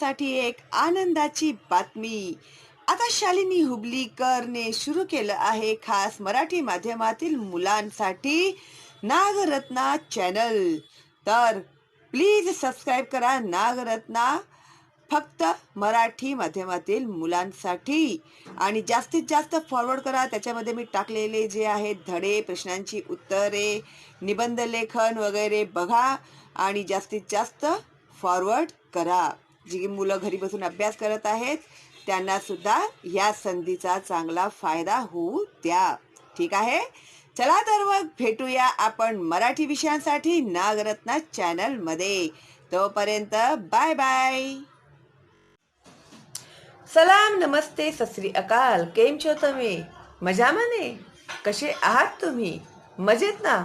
तुमच्यासाठी एक आनंदाची बातमी. आता शालिनी हुबलीकरने सुरू केलं आहे खास मराठी माध्यमातील मुलांसाठी नागरत्ना चॅनल. तर प्लीज सबस्क्राईब करा नागरत्ना, फक्त मराठी माध्यमातील मुलांसाठी. आणि जास्तीत जास्त फॉरवर्ड करा. त्याच्यामध्ये मी टाकलेले जे आहेत धडे, प्रश्नांची उत्तरे, निबंध लेखन वगैरे बघा आणि जास्तीत जास्त फॉरवर्ड करा. जी मुलं घरी बसून अभ्यास करत आहेत त्यांना सुद्धा या संधीचा चांगला फायदा होऊ द्या. ठीक आहे, चला तर मग भेटूया आपण मराठी विषयांसाठी नागरत्ना चॅनलमध्ये. तोपर्यंत बाय बाय. सलाम, नमस्ते, सत श्री अकाल. केम छो तुम्ही? मजाમાં ने? कसे आहात तुम्ही? मजेत ना?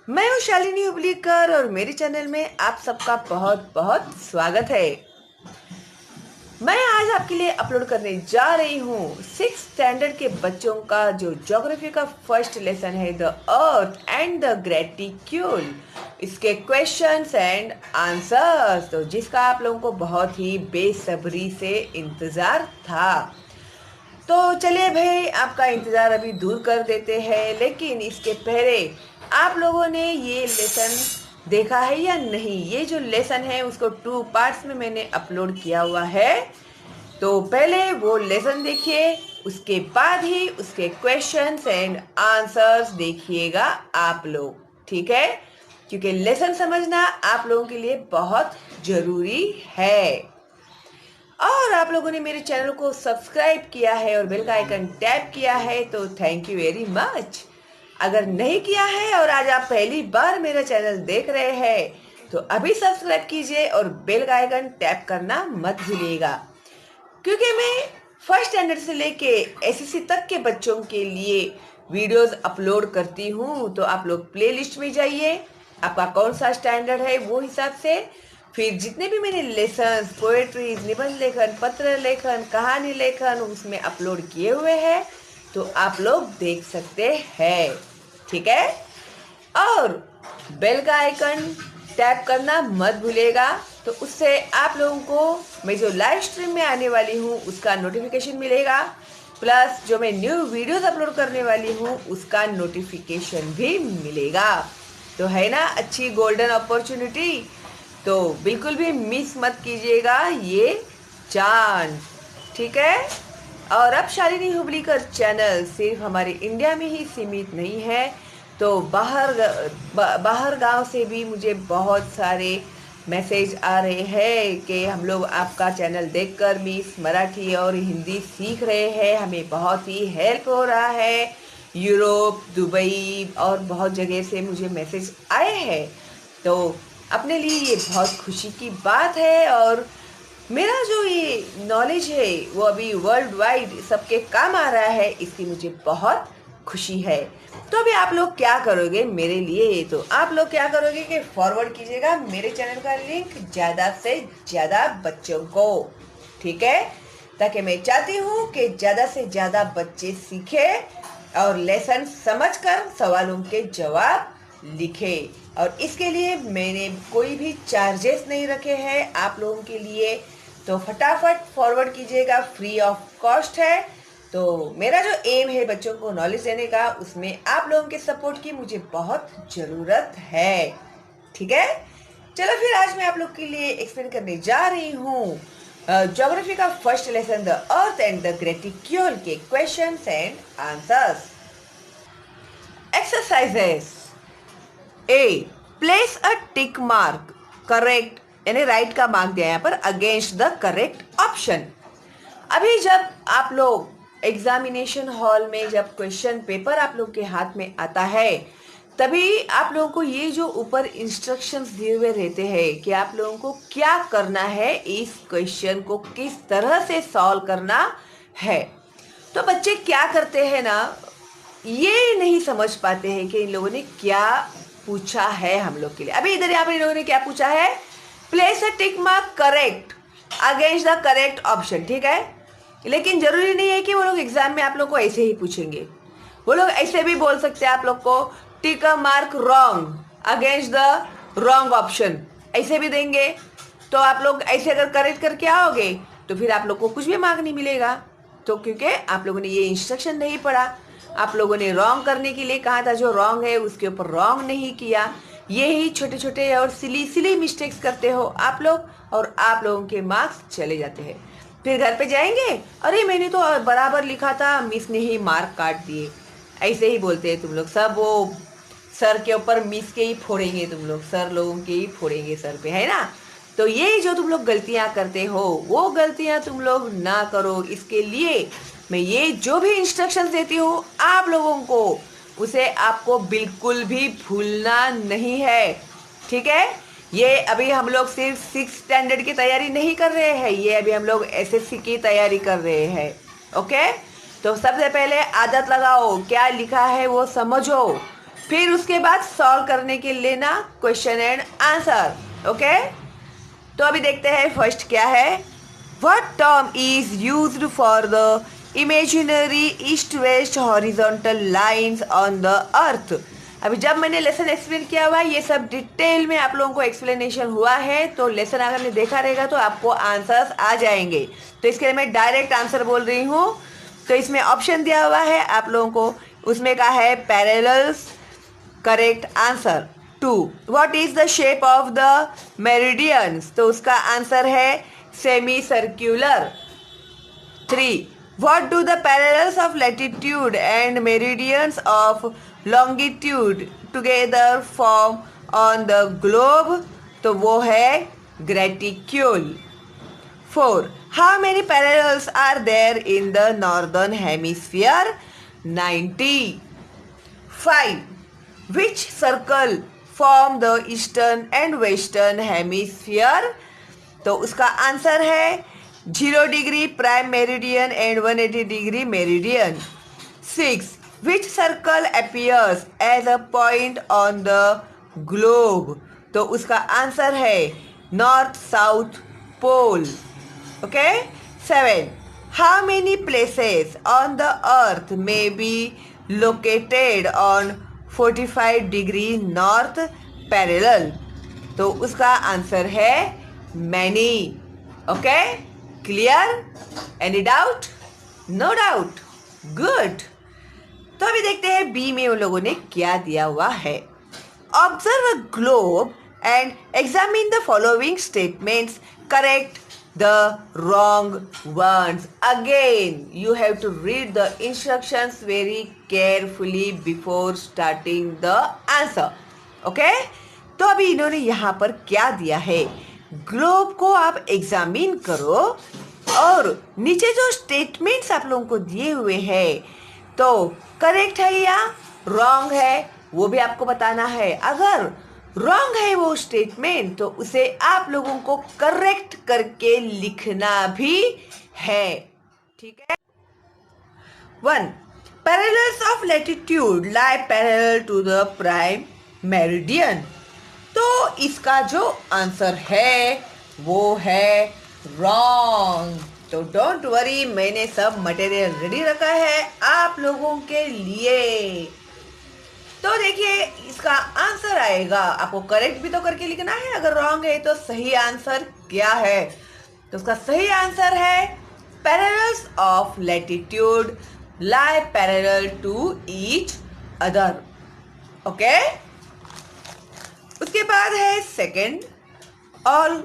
मैं हूँ शालिनी हुबलीकर और मेरे चैनल में आप सबका बहुत बहुत स्वागत है. मैं आज आपके लिए अपलोड करने जा रही हूँ 6th स्टैंडर्ड के बच्चों का जो ज्योग्राफी का फर्स्ट लेसन है, the earth and the gratitude. इसके क्वेश्चंस एंड आंसर्स, तो जिसका आप लोगों को बहुत ही बेसब्री से इंतज़ार था. तो चलिए भाई, आपका इंतज़ार अभी दूर कर देते हैं. लेकिन इसके पहले आप लोगों ने ये लेसन देखा है या नहीं? ये जो लेसन है उसको 2 पार्ट्स में मैंने अपलोड किया हुआ है. तो पहले वो लेसन देखिए, उसके बाद ही उसके क्वेश्चंस एंड आंसर्स देखिएगा आप लोग. ठीक है, क्योंकि लेसन समझना आप लोगों के लिए बहुत ज़रूरी है. और आप लोगों ने मेरे चैनल को सब्सक्राइब किया है और बेल का आइकन टैप किया है तो थैंक यू वेरी मच. अगर नहीं किया है और आज आप पहली बार मेरा चैनल देख रहे हैं तो अभी सब्सक्राइब कीजिए और बेल का आइकन टैप करना मत भूलिएगा. क्योंकि मैं फर्स्ट स्टैंडर्ड से लेके एसएससी तक के बच्चों के लिए वीडियोस अपलोड करती हूँ. तो आप लोग प्लेलिस्ट में जाइए, आपका कौन सा स्टैंडर्ड है वो हिसाब से फिर जितने भी मैंने लेसन्स, पोएट्रीज, निबंध लेखन, पत्र लेखन, कहानी लेखन उसमें अपलोड किए हुए हैं तो आप लोग देख सकते हैं. ठीक है, और बेल का आइकन टैप करना मत भूलिएगा. तो उससे आप लोगों को मैं जो लाइव स्ट्रीम में आने वाली हूँ उसका नोटिफिकेशन मिलेगा, प्लस जो मैं न्यू वीडियोस अपलोड करने वाली हूँ उसका नोटिफिकेशन भी मिलेगा. तो है ना अच्छी गोल्डन अपॉर्चुनिटी, तो बिल्कुल भी मिस मत कीजिएगा ये चांस. ठीक है, और अब शालिनी हुबलीकर चैनल सिर्फ हमारे इंडिया में ही सीमित नहीं है, तो बाहर गांव से भी मुझे बहुत सारे मैसेज आ रहे हैं कि हम लोग आपका चैनल देखकर मिस मराठी और हिंदी सीख रहे हैं, हमें बहुत ही हेल्प हो रहा है. यूरोप, दुबई और बहुत जगह से मुझे मैसेज आए हैं. तो अपने लिए ये बहुत खुशी की बात है और मेरा जो ये नॉलेज है वो अभी वर्ल्ड वाइड सबके काम आ रहा है, इसकी मुझे बहुत खुशी है. तो अभी आप लोग क्या करोगे मेरे लिए? तो आप लोग क्या करोगे कि फॉरवर्ड कीजिएगा मेरे चैनल का लिंक ज़्यादा से ज़्यादा बच्चों को. ठीक है, ताकि मैं चाहती हूँ कि ज़्यादा से ज़्यादा बच्चे सीखें और लेसन समझकर सवालों के जवाब लिखे. और इसके लिए मैंने कोई भी चार्जेस नहीं रखे हैं आप लोगों के लिए. तो फटाफट फॉरवर्ड कीजिएगा, फ्री ऑफ कॉस्ट है. तो मेरा जो एम है बच्चों को नॉलेज देने का, उसमें आप लोगों के सपोर्ट की मुझे बहुत ज़रूरत है. ठीक है, चलो फिर आज मैं आप लोग के लिए एक्सप्लेन करने जा रही हूँ ज्योग्राफी का first lesson, the earth and the gratitude के questions and answers. Exercises. A, place a tick mark, correct यानी राइट का मार्क दिया यहाँ पर, अगेंस्ट द करेक्ट ऑप्शन. अभी जब आप लोग एग्जामिनेशन हॉल में जब क्वेश्चन पेपर आप लोग के हाथ में आता है तभी आप लोगों को ये जो ऊपर इंस्ट्रक्शंस दिए हुए रहते हैं कि आप लोगों को क्या करना है, इस क्वेश्चन को किस तरह से सॉल्व करना है. तो बच्चे क्या करते हैं ना, ये नहीं समझ पाते हैं कि इन लोगों ने क्या पूछा है हम लोग के लिए. अभी इधर यहाँ पर इन लोगों ने क्या पूछा है, place a tick mark correct against the correct option. ठीक है, लेकिन जरूरी नहीं है कि वो लोग एग्जाम में आप लोग को ऐसे ही पूछेंगे. वो लोग ऐसे भी बोल सकते हैं आप लोग को tick a mark wrong against the wrong option, ऐसे भी देंगे. तो आप लोग ऐसे अगर करेक्ट करके आओगे तो फिर आप लोग को कुछ भी मार्क नहीं मिलेगा। तो क्योंकि आप लोगों ने ये इंस्ट्रक्शन नहीं पढ़ा, आप लोगों ने रॉन्ग करने के लिए कहा था, जो रॉन्ग है उसके ऊपर रॉन्ग नहीं किया। ये ही छोटे छोटे और सिली मिस्टेक्स करते हो आप लोग, और आप लोगों के मार्क्स चले जाते हैं। फिर घर पे जाएंगे, अरे मैंने तो बराबर लिखा था, मिस ने ही मार्क काट दिए। ऐसे ही बोलते हैं तुम लोग सब, वो सर के ऊपर मिस के ही फोड़ेंगे तुम लोग, सर लोगों के ही फोड़ेंगे सर पे, है ना। तो ये जो तुम लोग गलतियां करते हो वो गलतियां तुम लोग ना करो, इसके लिए मैं ये जो भी इंस्ट्रक्शंस देती हूँ आप लोगों को, उसे आपको बिल्कुल भी भूलना नहीं है, ठीक है। ये अभी हम लोग सिर्फ 6 स्टैंडर्ड की तैयारी नहीं कर रहे हैं, ये अभी हम लोग एसएससी की तैयारी कर रहे हैं, ओके। तो सबसे पहले आदत लगाओ, क्या लिखा है वो समझो, फिर उसके बाद सॉल्व करने के लेना क्वेश्चन एंड आंसर, ओके। तो अभी देखते हैं फर्स्ट क्या है। What term is used for the imaginary east west horizontal lines on the अर्थ। अभी जब मैंने लेसन एक्सप्लेन किया हुआ है, ये सब डिटेल में आप लोगों को एक्सप्लेनेशन हुआ है, तो लेसन अगर आपने देखा रहेगा तो आपको आंसर्स आ जाएंगे। तो इसके लिए मैं डायरेक्ट आंसर बोल रही हूँ। तो इसमें ऑप्शन दिया हुआ है आप लोगों को, उसमें कहा है parallels, correct answer. 2, what is the shape of the meridians, तो उसका आंसर है semi circular. 3, what do the parallels of latitude and meridians of longitude together form on the globe, तो वो है graticule. 4, how many parallels are there in the northern hemisphere? 90. 5, which circle form the eastern and western hemisphere, तो उसका answer है 0 degree prime meridian and 180 degree meridian. 6, which circle appears as a point on the globe, तो उसका answer है north south pole, okay. 7, how many places on the earth may be located on 45 degree north parallel, तो उसका answer है many, okay. Clear? Any doubt? No doubt, good. तो अभी देखते हैं बी में उन लोगों ने क्या दिया हुआ है। Observe a globe and examine the following statements, correct the wrong ones. Again you have to read the instructions very carefully before starting the answer, okay? तो अभी इन्होंने यहाँ पर क्या दिया है, ग्लोब को आप एग्जामिन करो और नीचे जो स्टेटमेंट्स आप लोगों को दिए हुए हैं, तो करेक्ट है या रॉन्ग है वो भी आपको बताना है। अगर रॉन्ग है वो स्टेटमेंट तो उसे आप लोगों को करेक्ट करके लिखना भी है, ठीक है। 1, parallels of latitude lie parallel to the prime meridian, तो इसका जो आंसर है वो है रॉन्ग। तो डोंट वरी, मैंने सब मटेरियल रेडी रखा है आप लोगों के लिए। तो देखिए इसका आंसर आएगा, आपको करेक्ट भी तो करके लिखना है, अगर रॉन्ग है तो सही आंसर क्या है, तो उसका सही आंसर है parallels of latitude lie parallel to each other, okay. उसके बाद है second, all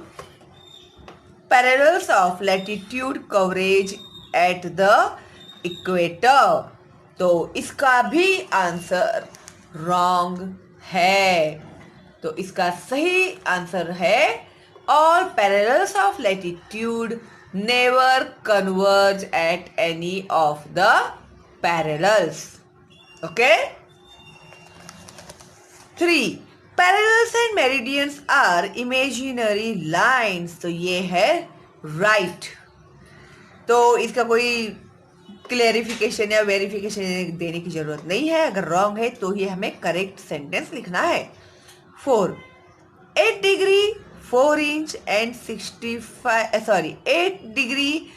parallels of latitude coverage at the equator, तो इसका भी आंसर रॉन्ग है। तो इसका सही आंसर है all parallels of latitude never converge at any of the parallels, okay. 3, parallels and meridians are imaginary lines, तो ये है राइट। तो इसका कोई क्लेरिफिकेशन या वेरिफिकेशन देने की जरूरत नहीं है, अगर रॉन्ग है तो ही हमें करेक्ट सेंटेंस लिखना है। 4, 8 degree 4 inch and 8 degree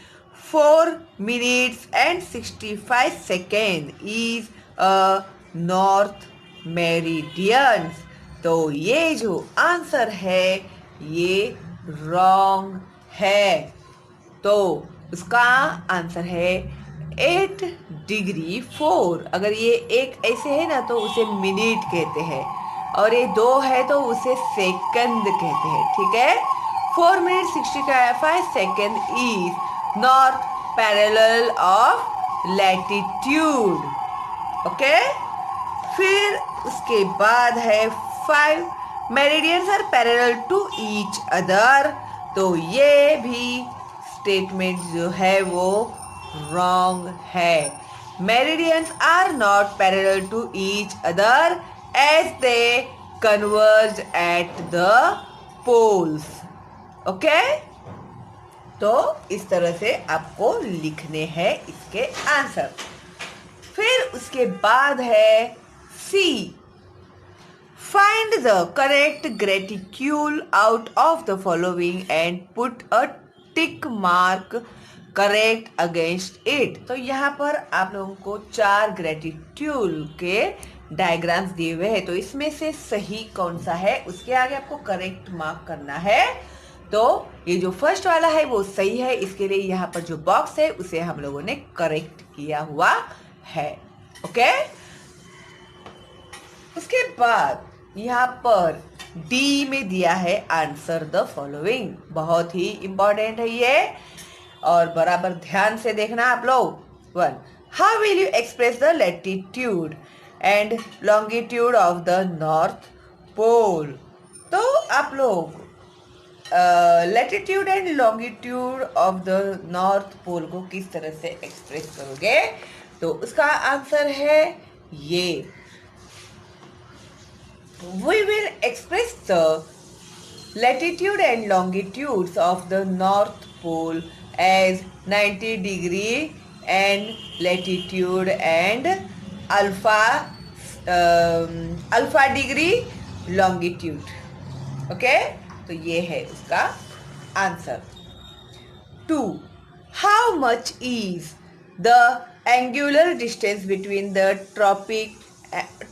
4 minutes and 65 second is a north meridian, तो ये जो आंसर है ये रॉन्ग है। तो उसका आंसर है 8 डिग्री 4। अगर ये एक ऐसे है ना तो उसे मिनट कहते हैं, और ये 2 है तो उसे सेकंड कहते हैं। ठीक है, 4 minute 65 second is north parallel of latitude. Okay, फिर उसके बाद है 5 meridians are parallel to each other. तो ये भी स्टेटमेंट जो है वो रॉन्ग है। Meridians are not parallel to each other as they converge at the poles. Okay, तो इस तरह से आपको लिखने हैं इसके आंसर। फिर उसके बाद है C, find the correct graticule out of the following and put a tick mark correct against it. तो यहाँ पर आप लोगों को 4 ग्रेटिट्यूल के डायग्राम्स दिए हुए हैं, तो इसमें से सही कौन सा है उसके आगे आपको करेक्ट मार्क करना है। तो ये जो फर्स्ट वाला है वो सही है, इसके लिए यहाँ पर जो बॉक्स है उसे हम लोगों ने करेक्ट किया हुआ है। ओके, उसके बाद यहाँ पर डी में दिया है आंसर द फॉलोइंग। बहुत ही इंपॉर्टेंट है ये, और बराबर ध्यान से देखना आप लोग। 1, how will you express the latitude and longitude of the north pole. तो आप लोग latitude and longitude of the north pole को किस तरह से एक्सप्रेस करोगे, तो उसका आंसर है ये, we will express the latitude and longitudes of the North Pole as 90 degree and latitude and alpha degree longitude. Okay, तो ये है उसका answer. 2, how much is the angular distance between the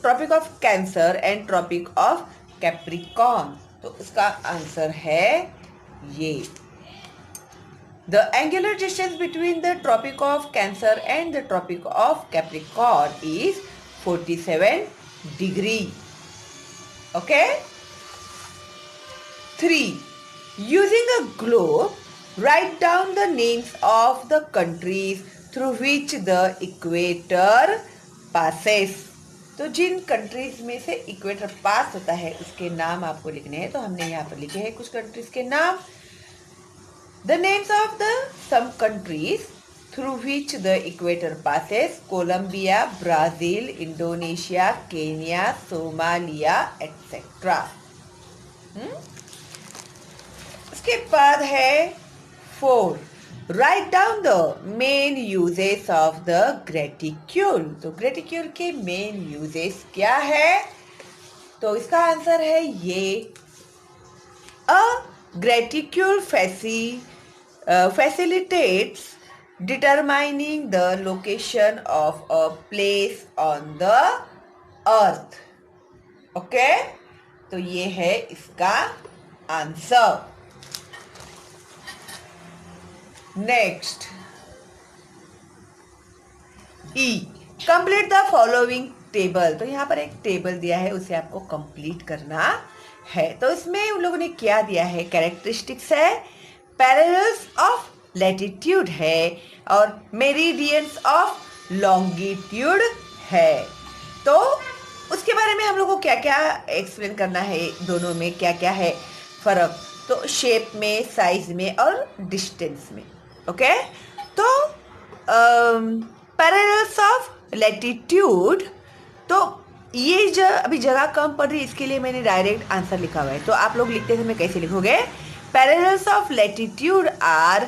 tropic of Cancer and tropic of Capricorn. तो उसका answer है ये, the angular distance between the tropic of Cancer and the tropic of Capricorn is 47 degree. Okay, 3, using a globe write down the names of the countries through which the equator passes. तो जिन countries में से equator पास होता है उसके नाम आपको लिखने हैं। तो हमने यहाँ पर लिखे हैं कुछ कंट्रीज के नाम। The names of the some countries through which the equator passes: Colombia, Brazil, Indonesia, Kenya, Somalia etcetera. उसके बाद है 4, write down the main uses of the graticule. तो ग्रेटिक्यूल के मेन यूजेस क्या है, तो इसका आंसर है ये, a graticule facilitates determining the location of a place on the earth. Okay, तो ये है इसका answer. Next, E, complete the following table. तो यहाँ पर एक टेबल दिया है, उसे आपको कंप्लीट करना है। तो इसमें उन लोगों ने क्या दिया है, कैरेक्टरिस्टिक्स है, पैरेलल्स ऑफ लैटिट्यूड है, और मेरिडियंस ऑफ लॉन्गिट्यूड है। तो उसके बारे में हम लोग को क्या क्या एक्सप्लेन करना है, दोनों में क्या क्या है फर्क, तो शेप में, साइज में और डिस्टेंस में। ओके, तो पैरेलल्स ऑफ लैटिट्यूड, तो ये जो अभी जगह कम पड़ रही है इसके लिए मैंने डायरेक्ट आंसर लिखा हुआ है। तो आप लोग लिखते समय कैसे लिखोगे, parallels of latitude are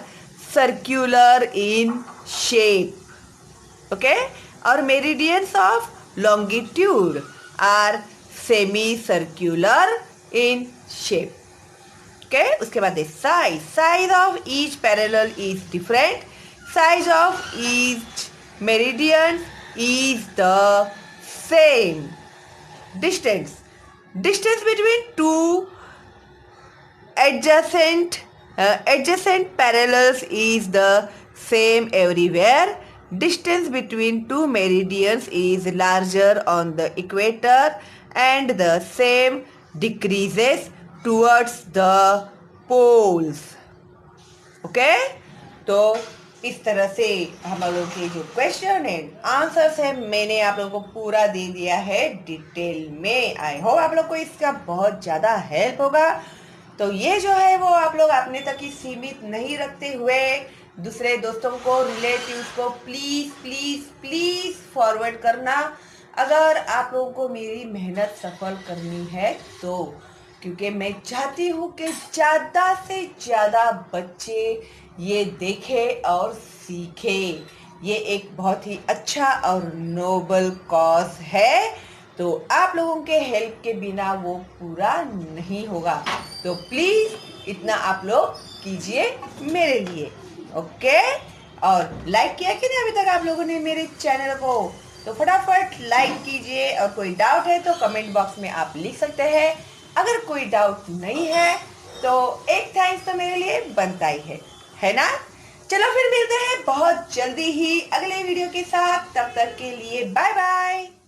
circular in shape. Okay, और meridians of longitude are semi circular in shape. Okay, उसके बाद size of each parallel is different, size of each meridian is the same. Distance between two adjacent parallels is the same everywhere. Distance between two meridians is larger on the equator and the same decreases towards the poles. Okay तो इस तरह से हम लोगों के जो question and answers है मैंने आप लोगों को पूरा दे दिया है डिटेल में। आई होप आप लोग को इसका बहुत ज़्यादा हेल्प होगा। तो ये जो है वो आप लोग अपने तक ही सीमित नहीं रखते हुए दूसरे दोस्तों को, रिलेटिव्स को प्लीज़ प्लीज़ प्लीज़ फॉरवर्ड करना अगर आप लोगों को मेरी मेहनत सफल करनी है तो, क्योंकि मैं चाहती हूँ कि ज़्यादा से ज़्यादा बच्चे ये देखें और सीखें। ये एक बहुत ही अच्छा और नोबल कॉज है, तो आप लोगों के हेल्प के बिना वो पूरा नहीं होगा। तो प्लीज़ इतना आप लोग कीजिए मेरे लिए, ओके। और लाइक किया कि नहीं अभी तक आप लोगों ने मेरे चैनल को, तो फटाफट लाइक कीजिए। और कोई डाउट है तो कमेंट बॉक्स में आप लिख सकते हैं। अगर कोई डाउट नहीं है तो एक थैंक्स तो मेरे लिए बनता ही है ना। चलो फिर मिलते हैं बहुत जल्दी ही अगले वीडियो के साथ। तब तक के लिए बाय बाय।